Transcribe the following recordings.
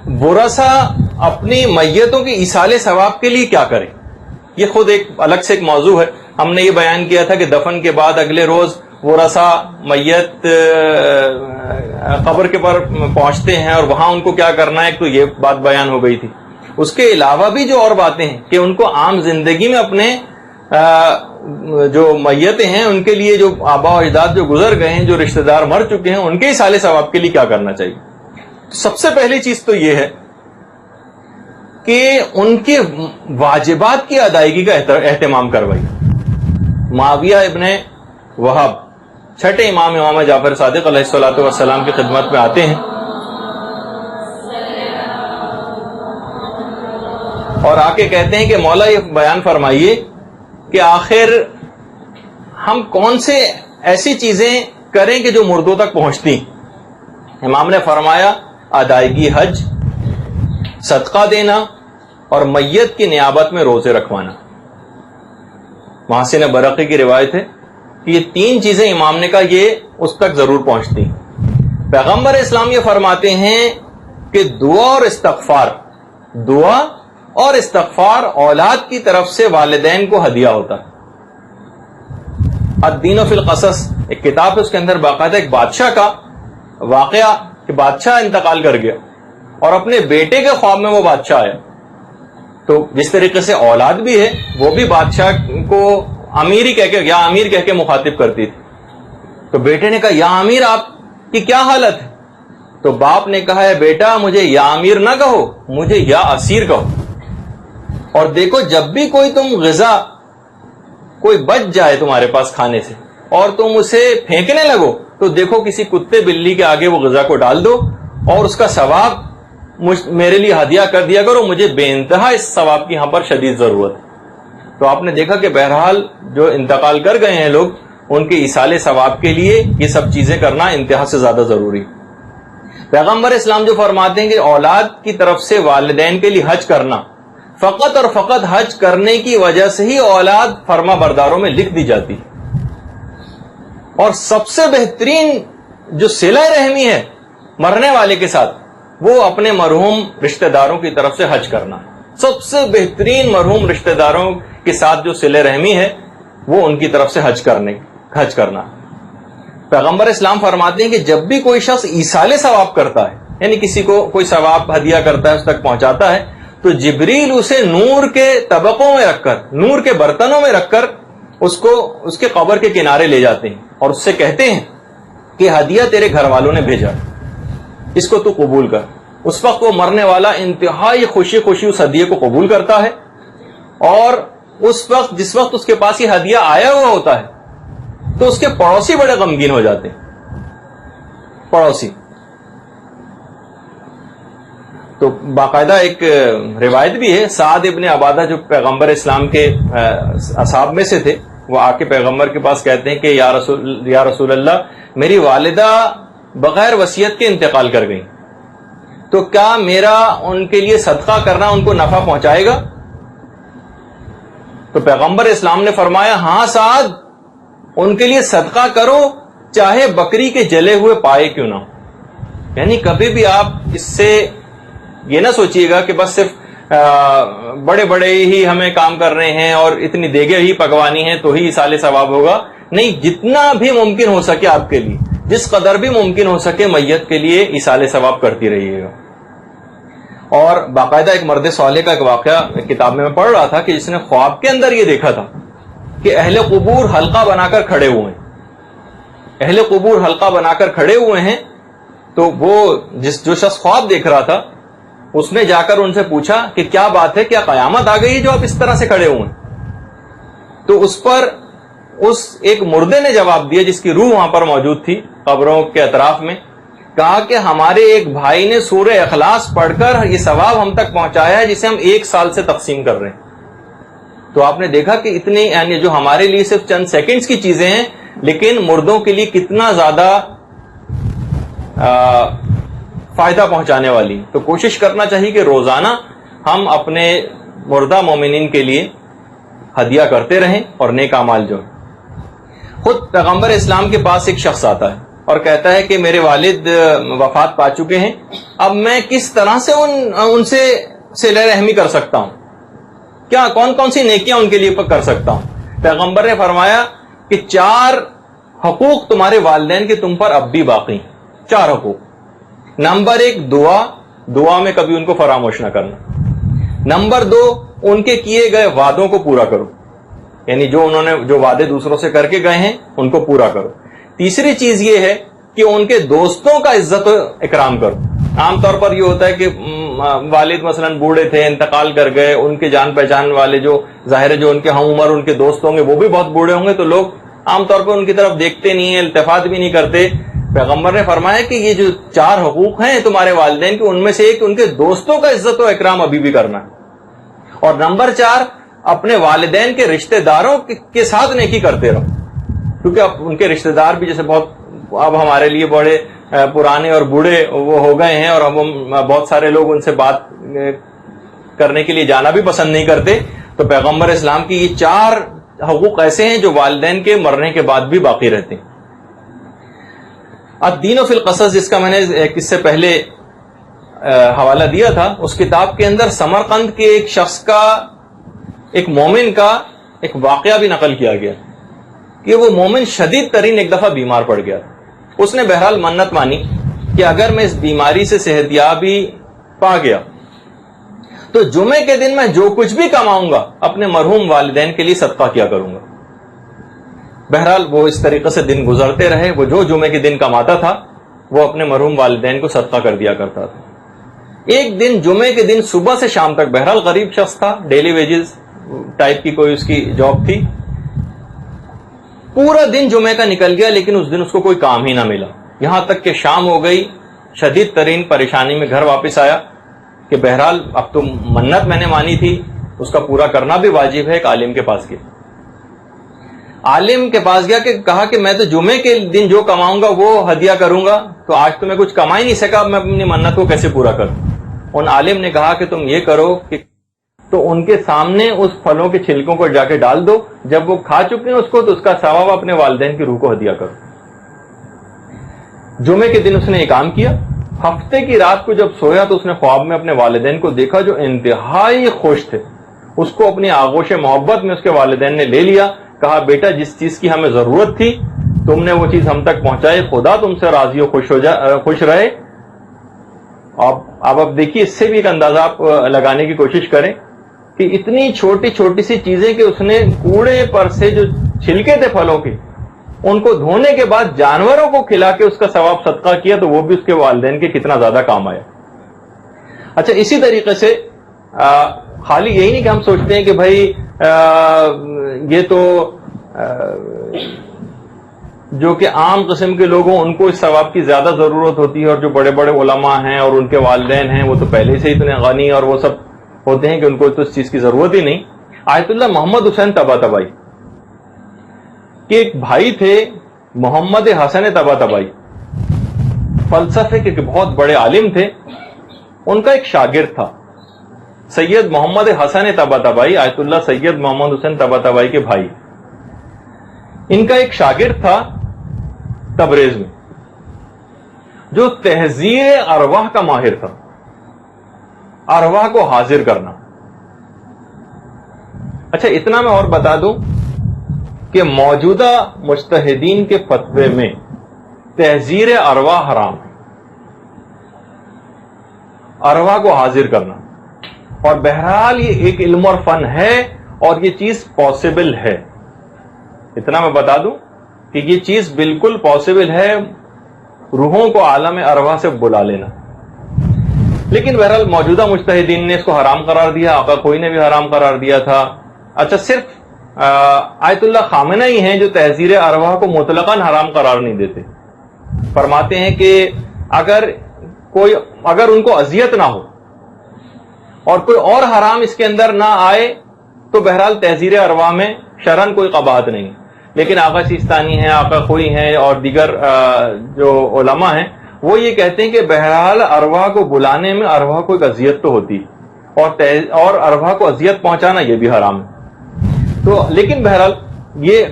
ورثہ اپنی میتوں کی ایصال ثواب کے لیے کیا کریں؟ یہ خود ایک الگ سے ایک موضوع ہے. ہم نے یہ بیان کیا تھا کہ دفن کے بعد اگلے روز ورثہ میت قبر کے پر پہنچتے ہیں اور وہاں ان کو کیا کرنا ہے، تو یہ بات بیان ہو گئی تھی. اس کے علاوہ بھی جو اور باتیں ہیں کہ ان کو عام زندگی میں اپنے جو میتیں ہیں ان کے لیے، جو آبا و اجداد جو گزر گئے ہیں، جو رشتہ دار مر چکے ہیں، ان کے ایصال ثواب کے لیے کیا کرنا چاہیے. سب سے پہلی چیز تو یہ ہے کہ ان کے واجبات کی ادائیگی کا اہتمام کروائیے. معاویہ ابن وہب چھٹے امام جعفر صادق علیہ الصلوۃ والسلام کی خدمت میں آتے ہیں اور آ کے کہتے ہیں کہ مولا یہ بیان فرمائیے کہ آخر ہم کون سے ایسی چیزیں کریں کہ جو مردوں تک پہنچتی. امام نے فرمایا ادائیگی حج، صدقہ دینا اور میت کی نیابت میں روزے رکھوانا. محسن برقی کی روایت ہے کہ یہ تین چیزیں امام نے کہا یہ اس تک ضرور پہنچتی. پیغمبر اسلام یہ فرماتے ہیں کہ دعا اور استغفار اولاد کی طرف سے والدین کو ہدیہ ہوتا ہے. الدین فی القصص ایک کتاب ہے، اس کے اندر باقاعدہ ایک بادشاہ کا واقعہ کہ بادشاہ انتقال کر گیا اور اپنے بیٹے کے خواب میں وہ بادشاہ آیا. تو جس طریقے سے اولاد بھی ہے وہ بھی بادشاہ کو امیر ہی یا امیر کہہ کے مخاطب کرتی تھی. تو بیٹے نے کہا یا امیر آپ کی کیا حالت ہے؟ تو باپ نے کہا ہے بیٹا مجھے یا امیر نہ کہو، مجھے یا اسیر کہو. اور دیکھو جب بھی کوئی تم غذا کوئی بچ جائے تمہارے پاس کھانے سے اور تم اسے پھینکنے لگو تو دیکھو کسی کتے بلی کے آگے وہ غذا کو ڈال دو اور اس کا ثواب میرے لیے ہدیہ کر دیا کرو، مجھے بے انتہا اس ثواب کی یہاں پر شدید ضرورت ہے. تو آپ نے دیکھا کہ بہرحال جو انتقال کر گئے ہیں لوگ، ان کے ایصال ثواب کے لیے یہ سب چیزیں کرنا انتہا سے زیادہ ضروری. پیغمبر اسلام جو فرماتے ہیں کہ اولاد کی طرف سے والدین کے لیے حج کرنا، فقط اور فقط حج کرنے کی وجہ سے ہی اولاد فرما برداروں میں لکھ دی جاتی. اور سب سے بہترین جو صلہ رحمی ہے مرنے والے کے ساتھ وہ اپنے مرحوم رشتہ داروں کی طرف سے حج کرنا. سب سے بہترین مرحوم رشتہ داروں کے ساتھ جو صلہ رحمی ہے وہ ان کی طرف سے حج کرنا. پیغمبر اسلام فرماتے ہیں کہ جب بھی کوئی شخص ایصال ثواب کرتا ہے، یعنی کسی کو کوئی ثواب ہدیہ کرتا ہے، اس تک پہنچاتا ہے، تو جبریل اسے نور کے طبقوں میں رکھ کر، نور کے برتنوں میں رکھ کر اس کو اس کے قبر کے کنارے لے جاتے ہیں اور اس سے کہتے ہیں کہ ہدیہ تیرے گھر والوں نے بھیجا، اس کو تو قبول کر. اس وقت وہ مرنے والا انتہائی خوشی اس ہدیے کو قبول کرتا ہے، اور جس وقت اس کے پاس یہ ہدیہ آیا ہوا ہوتا ہے تو اس کے پڑوسی بڑے غمگین ہو جاتے ہیں. پڑوسی تو باقاعدہ ایک روایت بھی ہے، سعد ابن عبادہ جو پیغمبر اسلام کے اصحاب میں سے تھے، وہ آ کے پیغمبر کے پاس کہتے ہیں کہ یا رسول اللہ، میری والدہ بغیر وصیت کے انتقال کر گئی، تو کیا میرا ان کے لیے صدقہ کرنا ان کو نفع پہنچائے گا؟ تو پیغمبر اسلام نے فرمایا ہاں سعد، ان کے لیے صدقہ کرو چاہے بکری کے جلے ہوئے پائے کیوں نہ ہو. یعنی کبھی بھی آپ اس سے یہ نہ سوچیے گا کہ بس صرف بڑے بڑے ہی ہمیں کام کر رہے ہیں اور اتنی دیگیں ہی پکوانی ہیں تو ہی ایصال ثواب ہوگا. نہیں، جتنا بھی ممکن ہو سکے آپ کے لیے، جس قدر بھی ممکن ہو سکے میت کے لیے ایصال ثواب کرتی رہیے گا. اور باقاعدہ ایک مرد صالح کا ایک واقعہ کتاب میں پڑھ رہا تھا کہ جس نے خواب کے اندر یہ دیکھا تھا کہ اہل قبور حلقہ بنا کر کھڑے ہوئے ہیں. اہل قبور حلقہ بنا کر کھڑے ہوئے ہیں تو وہ جو شخص خواب دیکھ رہا تھا اس نے جا کر ان سے پوچھا کہ کیا بات ہے، کیا قیامت آ گئی جو آپ اس طرح سے کھڑے ہوئے ہیں؟ تو اس پر ایک مردے نے جواب دیا جس کی روح وہاں پر موجود تھی قبروں کے اطراف میں، کہا کہ ہمارے ایک بھائی نے سورہ اخلاص پڑھ کر یہ ثواب ہم تک پہنچایا ہے جسے ہم 1 سال سے تقسیم کر رہے ہیں. تو آپ نے دیکھا کہ اتنی، یعنی جو ہمارے لیے صرف چند سیکنڈز کی چیزیں ہیں لیکن مردوں کے لیے کتنا زیادہ فائدہ پہنچانے والی. تو کوشش کرنا چاہیے کہ روزانہ ہم اپنے مردہ مومنین کے لیے ہدیہ کرتے رہیں اور نیک اعمال جو. خود پیغمبر اسلام کے پاس ایک شخص آتا ہے اور کہتا ہے کہ میرے والد وفات پا چکے ہیں، اب میں کس طرح سے ان سے صلہ رحمی کر سکتا ہوں، کیا کون کون سی نیکیاں ان کے لیے کر سکتا ہوں؟ پیغمبر نے فرمایا کہ 4 حقوق تمہارے والدین کے تم پر اب بھی باقی ہیں، 4 حقوق۔ نمبر 1 دعا میں کبھی ان کو فراموش نہ کرنا۔ نمبر 2 ان کے کیے گئے وعدوں کو پورا کرو، یعنی جو انہوں نے جو وعدے دوسروں سے کر کے گئے ہیں ان کو پورا کرو۔ تیسری چیز یہ ہے کہ ان کے دوستوں کا عزت و اکرام کرو۔ عام طور پر یہ ہوتا ہے کہ والد مثلا بوڑھے تھے، انتقال کر گئے، ان کے جان پہچان والے جو ظاہر ہے جو ان کے ہم عمر ان کے دوست ہوں گے وہ بھی بہت بوڑھے ہوں گے، تو لوگ عام طور پر ان کی طرف دیکھتے نہیں ہیں، التفات بھی نہیں کرتے۔ پیغمبر نے فرمایا کہ یہ جو 4 حقوق ہیں تمہارے والدین کے، ان میں سے ایک ان کے دوستوں کا عزت و اکرام ابھی بھی کرنا ہے۔ اور نمبر 4 اپنے والدین کے رشتہ داروں کے ساتھ نیکی کرتے رہو، کیونکہ اب ان کے رشتہ دار بھی جیسے اب ہمارے لیے بڑے پرانے اور بوڑھے وہ ہو گئے ہیں، اور ہم بہت سارے لوگ ان سے بات کرنے کے لیے جانا بھی پسند نہیں کرتے، تو پیغمبر اسلام کی یہ 4 حقوق ایسے ہیں جو والدین کے مرنے کے بعد بھی باقی رہتے ہیں۔ الدین فی القصص، جس کا میں نے اس سے پہلے حوالہ دیا تھا، اس کتاب کے اندر سمرقند کے ایک شخص کا، ایک مومن کا ایک واقعہ بھی نقل کیا گیا کہ وہ مومن شدید ترین ایک دفعہ بیمار پڑ گیا۔ اس نے بہرحال منت مانی کہ اگر میں اس بیماری سے صحتیابی پا گیا تو جمعے کے دن میں جو کچھ بھی کماؤں گا اپنے مرحوم والدین کے لیے صدقہ کیا کروں گا۔ بہرحال وہ اس طریقے سے دن گزرتے رہے، وہ جو جمعے کے دن کماتا تھا وہ اپنے مرحوم والدین کو صدقہ کر دیا کرتا تھا۔ ایک دن جمعے کے دن صبح سے شام تک، بہرحال غریب شخص تھا، ڈیلی ویجز ٹائپ کی کوئی اس کی جاب تھی، پورا دن جمعے کا نکل گیا لیکن اس دن اس کو کوئی کام ہی نہ ملا، یہاں تک کہ شام ہو گئی، شدید ترین پریشانی میں گھر واپس آیا کہ بہرحال اب تو منت میں نے مانی تھی، اس کا پورا کرنا بھی واجب ہے۔ ایک عالم کے پاس گیا، عالم کے پاس گیا کہ کہا کہ میں تو جمعے کے دن جو کماؤں گا وہ ہدیہ کروں گا، تو آج تو میں کچھ کما ہی نہیں سکا، میں اپنی منت کو کیسے پورا کروں؟ ان عالم نے کہا کہ تم یہ کرو کہ تو ان کے سامنے اس پھلوں کے چھلکوں کو جا کے ڈال دو، جب وہ کھا چکے ہیں اس کو تو اس کا ثواب اپنے والدین کی روح کو ہدیہ کرو۔ جمعے کے دن اس نے یہ کام کیا۔ ہفتے کی رات کو جب سویا تو اس نے خواب میں اپنے والدین کو دیکھا جو انتہائی خوش تھے، اس کو اپنی آغوش محبت میں اس کے والدین نے لے لیا، کہا بیٹا جس چیز کی ہمیں ضرورت تھی تم نے وہ چیز ہم تک پہنچائی، خدا تم سے راضی و خوش رہے۔ اب دیکھیے اس سے بھی ایک اندازہ آپ لگانے کی کوشش کریں کہ اتنی چھوٹی چھوٹی سی چیزیں کہ اس نے کوڑے پر سے جو چھلکے تھے پھلوں کے ان کو دھونے کے بعد جانوروں کو کھلا کے اس کا ثواب صدقہ کیا، تو وہ بھی اس کے والدین کے کتنا زیادہ کام آیا۔ اچھا، اسی طریقے سے خالی یہی نہیں کہ ہم سوچتے ہیں کہ بھائی یہ تو جو کہ عام قسم کے لوگوں ان کو اس ثواب کی زیادہ ضرورت ہوتی ہے، اور جو بڑے بڑے علماء ہیں اور ان کے والدین ہیں وہ تو پہلے سے اتنے غنی اور وہ سب ہوتے ہیں کہ ان کو تو اس چیز کی ضرورت ہی نہیں۔ آیت اللہ محمد حسین طباطبائی کے ایک بھائی تھے، محمد حسن طباطبائی، فلسفے کے بہت بڑے عالم تھے۔ ان کا ایک شاگرد تھا سید محمد حسن طباطبائی، آیت اللہ سید محمد حسین طباطبائی کے بھائی۔ ان کا ایک شاگرد تھا تبریز میں جو تحذیر ارواح کا ماہر تھا، ارواح کو حاضر کرنا۔ اچھا، اتنا میں اور بتا دوں کہ موجودہ مجتہدین کے فتوے میں تحذیر ارواح حرام ہے، ارواح کو حاضر کرنا، اور بہرحال یہ ایک علم اور فن ہے اور یہ چیز پاسبل ہے۔ اتنا میں بتا دوں کہ یہ چیز بالکل پاسبل ہے، روحوں کو عالم ارواح سے بلا لینا، لیکن بہرحال موجودہ مجتہدین نے اس کو حرام قرار دیا، آقا کوئی نے بھی حرام قرار دیا تھا۔ اچھا، صرف آیت اللہ خامنہ ہی ہیں جو تحذیر ارواح کو مطلقاً حرام قرار نہیں دیتے، فرماتے ہیں کہ اگر ان کو اذیت نہ ہو اور کوئی اور حرام اس کے اندر نہ آئے تو بہرحال تحذیر ارواح میں شرعاً کوئی قباحت نہیں۔ لیکن آقا سیستانی ہیں، آقا خوئی ہیں اور دیگر جو علماء ہیں وہ یہ کہتے ہیں کہ بہرحال ارواح کو بلانے میں ارواح کو ایک اذیت تو ہوتی، اور ارواح کو اذیت پہنچانا یہ بھی حرام ہے۔ تو لیکن بہرحال یہ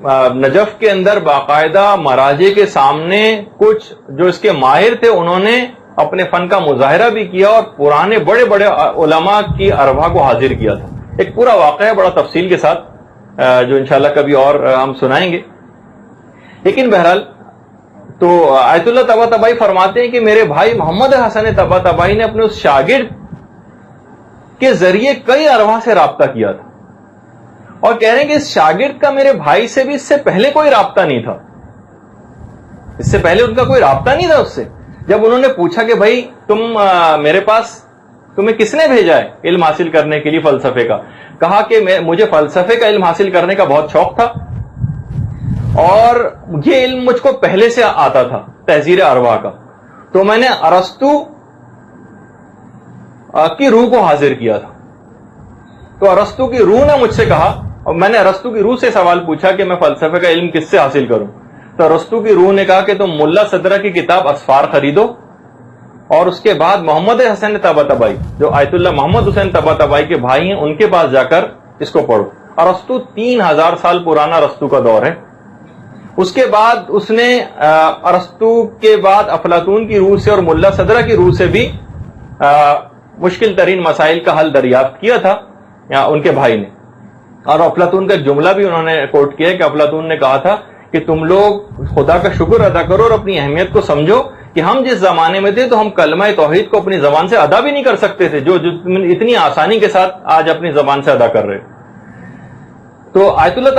نجف کے اندر باقاعدہ مراجع کے سامنے کچھ جو اس کے ماہر تھے انہوں نے اپنے فن کا مظاہرہ بھی کیا اور پرانے بڑے بڑے علماء کی ارواح کو حاضر کیا تھا. ایک پورا واقعہ ہے بڑا تفصیل کے ساتھ جو انشاءاللہ کبھی اور ہم سنائیں گے. لیکن بہرحال تو آیت اللہ طباطبائی فرماتے ہیں کہ میرے بھائی محمد حسن طباطبائی نے اپنے اس شاگرد کے ذریعے کئی ارواح سے رابطہ کیا تھا اور کہہ رہے ہیں کہ اس شاگرد کا میرے بھائی سے بھی اس سے پہلے کوئی رابطہ نہیں تھا. اس سے پہلے ان کا کوئی رابطہ نہیں تھا اس سے. جب انہوں نے پوچھا کہ بھائی تم میرے پاس تمہیں کس نے بھیجا ہے علم حاصل کرنے کے لیے فلسفے کا, کہا کہ مجھے فلسفے کا علم حاصل کرنے کا بہت شوق تھا اور یہ علم مجھ کو پہلے سے آتا تھا تحذیر ارواح کا, تو میں نے ارسطو کی روح کو حاضر کیا تھا. تو ارسطو کی روح نے مجھ سے کہا, اور میں نے ارسطو کی روح سے سوال پوچھا کہ میں فلسفے کا علم کس سے حاصل کروں, تو ارسطو کی روح نے کہا کہ تم ملا صدرہ کی کتاب اسفار خریدو اور اس کے بعد محمد حسن طباطبائی جو آیت اللہ محمد حسین طباطبائی کے بھائی ہیں ان کے پاس جا کر اس کو پڑھو. ارسطو 3000 سال پرانا ارسطو کا دور ہے. اس کے بعد اس نے ارسطو کے بعد افلاطون کی روح سے اور ملا صدرہ کی روح سے بھی مشکل ترین مسائل کا حل دریافت کیا تھا ان کے بھائی نے. اور افلاطون کا جملہ بھی انہوں نے کوٹ کیا کہ افلاطون نے کہا تھا کہ تم لوگ خدا کا شکر ادا کرو اور اپنی اہمیت کو سمجھو کہ ہم جس زمانے میں تھے تو ہم کلمہ توحید کو اپنی زبان سے ادا بھی نہیں کر سکتے تھے جو اتنی آسانی کے ساتھ آج اپنی زبان سے ادا کر رہے. تو آیت اللہ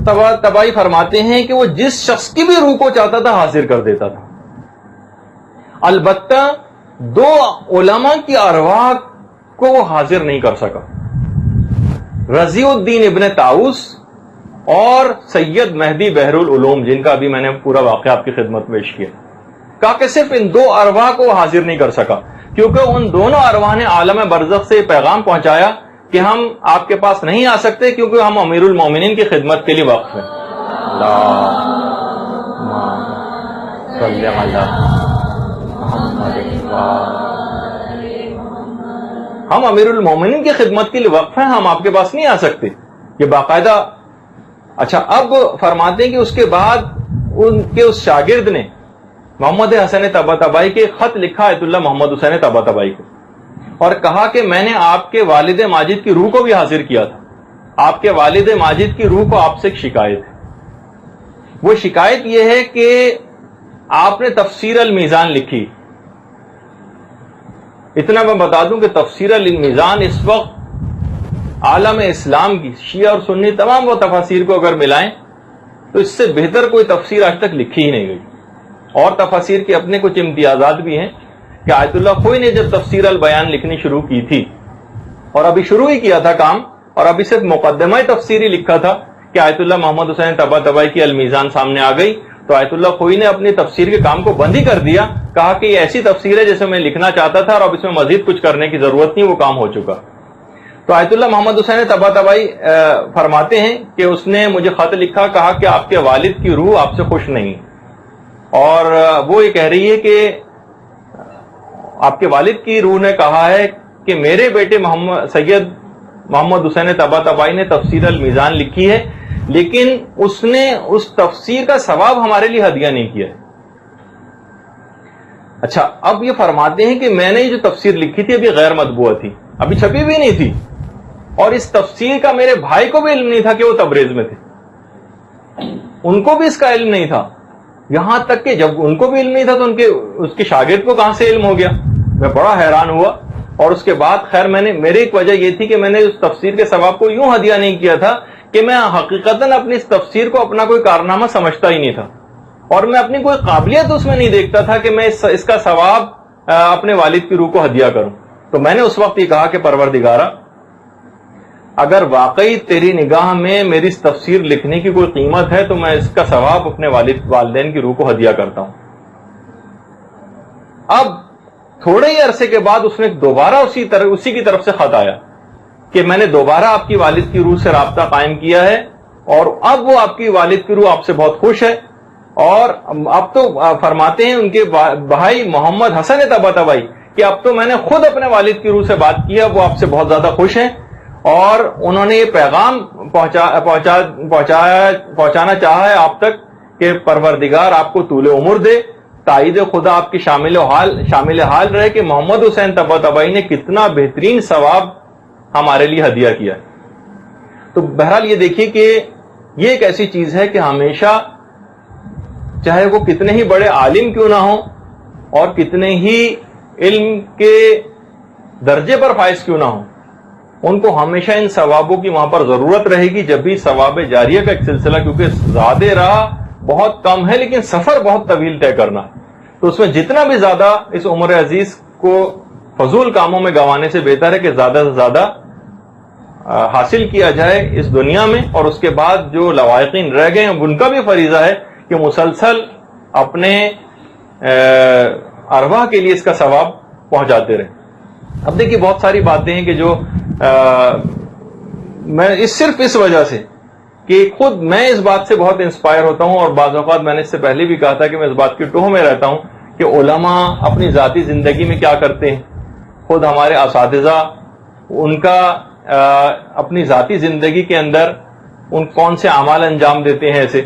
طباطبائی فرماتے ہیں کہ وہ جس شخص کی بھی روح کو چاہتا تھا حاضر کر دیتا تھا. البتہ 2 علماء کی ارواح کو وہ حاضر نہیں کر سکا, رضی الدین ابن طاؤس اور سید مہدی بحر العلوم, جن کا ابھی میں نے پورا واقعہ آپ کی خدمت پیش کیا. کہا کہ صرف ان 2 ارواح کو حاضر نہیں کر سکا کیونکہ ان دونوں ارواح نے عالم برزخ سے پیغام پہنچایا کہ ہم آپ کے پاس نہیں آ سکتے کیونکہ ہم امیر المومنین کی خدمت کے لیے وقف ہیں. ہم امیر المومنین کی خدمت کے لیے وقف ہیں, ہم آپ کے پاس نہیں آ سکتے. یہ باقاعدہ. اچھا, اب فرماتے ہیں کہ اس کے بعد ان کے اس شاگرد نے محمد حسن طباطبائی کے خط لکھا آیت اللہ محمد حسین طباطبائی کو اور کہا کہ میں نے آپ کے والد ماجد کی روح کو بھی حاضر کیا تھا. آپ کے والد ماجد کی روح کو آپ سے ایک شکایت ہے. وہ شکایت یہ ہے کہ آپ نے تفسیر المیزان لکھی. اتنا میں بتا دوں کہ تفسیر المیزان اس وقت عالم اسلام کی شیعہ اور سنی تمام وہ تفاسیر کو اگر ملائیں تو اس سے بہتر کوئی تفسیر آج تک لکھی ہی نہیں گئی. اور تفاسیر کے اپنے کچھ امتیازات بھی ہیں کہ آیت اللہ خوئی نے جب تفسیر البیان لکھنی شروع کی تھی اور ابھی شروع ہی کیا تھا کام اور ابھی صرف مقدمہ تفسیری لکھا تھا کہ آیت اللہ محمد حسین طباطبائی کی المیزان سامنے آ گئی تو آیت اللہ خوئی نے اپنی تفسیر کے کام کو بند ہی کر دیا. کہا کہ یہ ایسی تفسیر ہے جیسے میں لکھنا چاہتا تھا اور اب اس میں مزید کچھ کرنے کی ضرورت نہیں, وہ کام ہو چکا. تو آیت اللہ محمد حسین طباطبائی فرماتے ہیں کہ اس نے مجھے خط لکھا, کہا کہ آپ کے والد کی روح آپ سے خوش نہیں اور وہ یہ کہہ رہی ہے کہ آپ کے والد کی روح نے کہا ہے کہ میرے بیٹے سید محمد حسین طباطبائی نے تفسیر المیزان لکھی ہے لیکن اس نے اس تفسیر کا ثواب ہمارے لیے ہدیہ نہیں کیا. اچھا, اب یہ فرماتے ہیں کہ میں نے جو تفسیر لکھی تھی ابھی غیر مطبوع تھی, ابھی چھپی بھی نہیں تھی اور اس تفسیر کا میرے بھائی کو بھی علم نہیں تھا کہ وہ تبریز میں تھے, ان کو بھی اس کا علم نہیں تھا. یہاں تک کہ جب ان کو بھی علم نہیں تھا تو اس کے شاگرد کو کہاں سے علم ہو گیا. میں بڑا حیران ہوا اور اس کے بعد خیر میری ایک وجہ یہ تھی کہ میں نے اس تفسیر کے ثواب کو یوں ہدیہ نہیں کیا تھا کہ میں حقیقتاً اپنی اس تفسیر کو اپنا کوئی کارنامہ سمجھتا ہی نہیں تھا اور میں اپنی کوئی قابلیت اس میں نہیں دیکھتا تھا کہ میں اس کا ثواب اپنے والد کی روح کو ہدیہ کروں. تو میں نے اس وقت یہ کہا کہ پروردگارہ, اگر واقعی تیری نگاہ میں میری اس تفسیر لکھنے کی کوئی قیمت ہے تو میں اس کا ثواب اپنے والدین کی روح کو ہدیہ کرتا ہوں. اب تھوڑے ہی عرصے کے بعد اس نے دوبارہ اسی کی طرف سے خط آیا کہ میں نے دوبارہ آپ کی والد کی روح سے رابطہ قائم کیا ہے اور اب وہ آپ کی والد کی روح آپ سے بہت خوش ہے اور اب تو فرماتے ہیں ان کے بھائی محمد حسن طباطبائی کہ اب تو میں نے خود اپنے والد کی روح سے بات کی ہے, وہ آپ سے بہت زیادہ خوش ہیں اور انہوں نے یہ پیغام پہنچانا چاہا ہے آپ تک کہ پروردگار آپ کو طول عمر دے. تائید خدا آپ کی شامل حال رہے کہ محمد حسین طباطبائی نے کتنا بہترین ثواب ہمارے لیے ہدیہ کیا ہے. تو بہرحال یہ دیکھیے کہ یہ ایک ایسی چیز ہے کہ ہمیشہ چاہے وہ کتنے ہی بڑے عالم کیوں نہ ہوں اور کتنے ہی علم کے درجے پر فائز کیوں نہ ہوں، ان کو ہمیشہ ان ثوابوں کی وہاں پر ضرورت رہے گی جب بھی ثواب جاریہ کا ایک سلسلہ، کیونکہ زیادہ راہ بہت کم ہے لیکن سفر بہت طویل طے کرنا، تو اس میں جتنا بھی زیادہ اس عمر عزیز کو فضول کاموں میں گنوانے سے بہتر ہے کہ زیادہ سے زیادہ حاصل کیا جائے اس دنیا میں، اور اس کے بعد جو لواحقین رہ گئے ہیں ان کا بھی فریضہ ہے کہ مسلسل اپنے ارواح کے لیے اس کا ثواب پہنچاتے رہیں. اب دیکھیے بہت ساری باتیں ہیں کہ جو میں صرف اس وجہ سے کہ خود میں اس بات سے بہت انسپائر ہوتا ہوں، اور بعض اوقات میں نے اس سے پہلے بھی کہا تھا کہ میں اس بات کی ٹوہ میں رہتا ہوں کہ علماء اپنی ذاتی زندگی میں کیا کرتے ہیں، خود ہمارے اساتذہ ان کا اپنی ذاتی زندگی کے اندر ان کون سے اعمال انجام دیتے ہیں. ایسے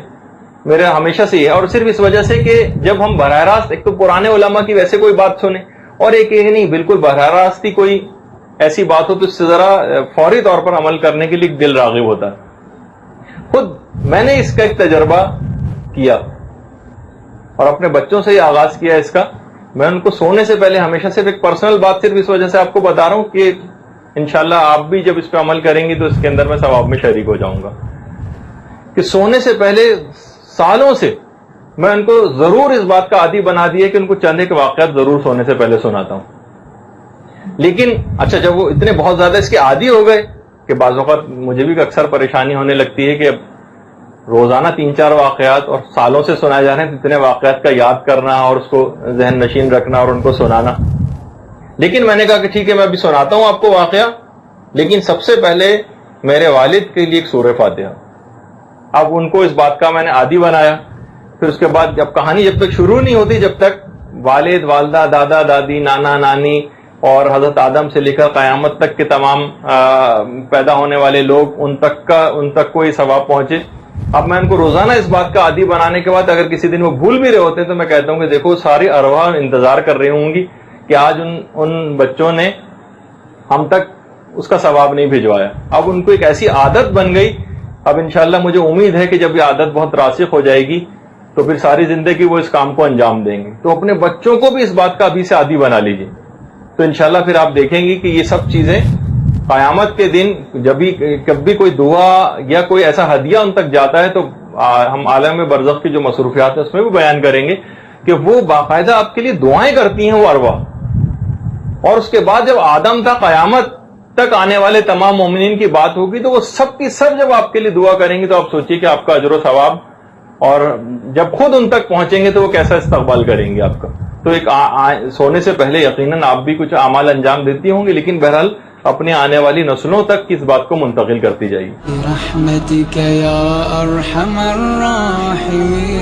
میرا ہمیشہ سے یہ ہے، اور صرف اس وجہ سے کہ جب ہم براہ راست ایک تو پرانے علماء کی ویسے کوئی بات سنیں، اور ایک یہ نہیں بالکل براہ راست ہی کوئی ایسی بات ہو تو اس سے ذرا فوری طور پر عمل کرنے کے لیے دل راغب ہوتا ہے. خود میں نے اس کا ایک تجربہ کیا اور اپنے بچوں سے ہی آغاز کیا اس کا. میں ان کو سونے سے پہلے ہمیشہ صرف ایک پرسنل بات صرف اس وجہ سے آپ کو بتا رہا ہوں کہ انشاءاللہ آپ بھی جب اس پہ عمل کریں گی تو اس کے اندر میں ثواب میں شریک ہو جاؤں گا، کہ سونے سے پہلے سالوں سے میں ان کو ضرور اس بات کا عادی بنا دیا کہ ان کو چند ایک واقعات ضرور سونے سے پہلے سناتا ہوں. لیکن اچھا جب وہ اتنے بہت زیادہ اس کے عادی ہو گئے کہ بعض اوقات مجھے بھی اکثر پریشانی ہونے لگتی ہے کہ اب روزانہ 3-4 واقعات اور سالوں سے سنائے جا رہے ہیں، اتنے واقعات کا یاد کرنا اور اس کو ذہن نشین رکھنا اور ان کو سنانا. لیکن میں نے کہا کہ ٹھیک ہے میں ابھی سناتا ہوں آپ کو واقعہ، لیکن سب سے پہلے میرے والد کے لیے ایک سورہ فاتحہ. اب ان کو اس بات کا میں نے عادی بنایا. پھر اس کے بعد جب کہانی جب تک شروع نہیں ہوتی جب تک والد والدہ دادا دادی نانا نانی اور حضرت آدم سے لے کر قیامت تک کے تمام پیدا ہونے والے لوگ ان تک کوئی ثواب پہنچے. اب میں ان کو روزانہ اس بات کا عادی بنانے کے بعد اگر کسی دن وہ بھول بھی رہے ہوتے تو میں کہتا ہوں کہ دیکھو ساری ارواح انتظار کر رہی ہوں گی کہ آج ان بچوں نے ہم تک اس کا ثواب نہیں بھجوایا. اب ان کو ایک ایسی عادت بن گئی. اب انشاءاللہ مجھے امید ہے کہ جب یہ عادت بہت راسخ ہو جائے گی تو پھر ساری زندگی وہ اس کام کو انجام دیں گے. تو اپنے بچوں کو بھی اس بات کا ابھی سے عادی بنا لیجیے، تو انشاءاللہ پھر آپ دیکھیں گی کہ یہ سب چیزیں قیامت کے دن کبھی کوئی دعا یا کوئی ایسا ہدیہ ان تک جاتا ہے تو ہم عالم برزخ کی جو مصروفیات ہیں اس میں بھی بیان کریں گے کہ وہ باقاعدہ آپ کے لیے دعائیں کرتی ہیں وہ ارواح. اور اس کے بعد جب آدم تھا قیامت تک آنے والے تمام مومنین کی بات ہوگی تو وہ سب کی سب جب آپ کے لیے دعا کریں گے تو آپ سوچیے کہ آپ کا اجر و ثواب، اور جب خود ان تک پہنچیں گے تو وہ کیسا استقبال کریں گے آپ کا. تو ایک سونے سے پہلے یقیناً آپ بھی کچھ اعمال انجام دیتی ہوں گی، لیکن بہرحال اپنی آنے والی نسلوں تک اس بات کو منتقل کرتی جائیے. برحمتک یا ارحم الراحمین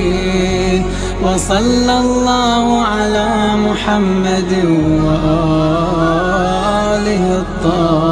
وصلی اللہ علی محمد وآلہ الطاہرین.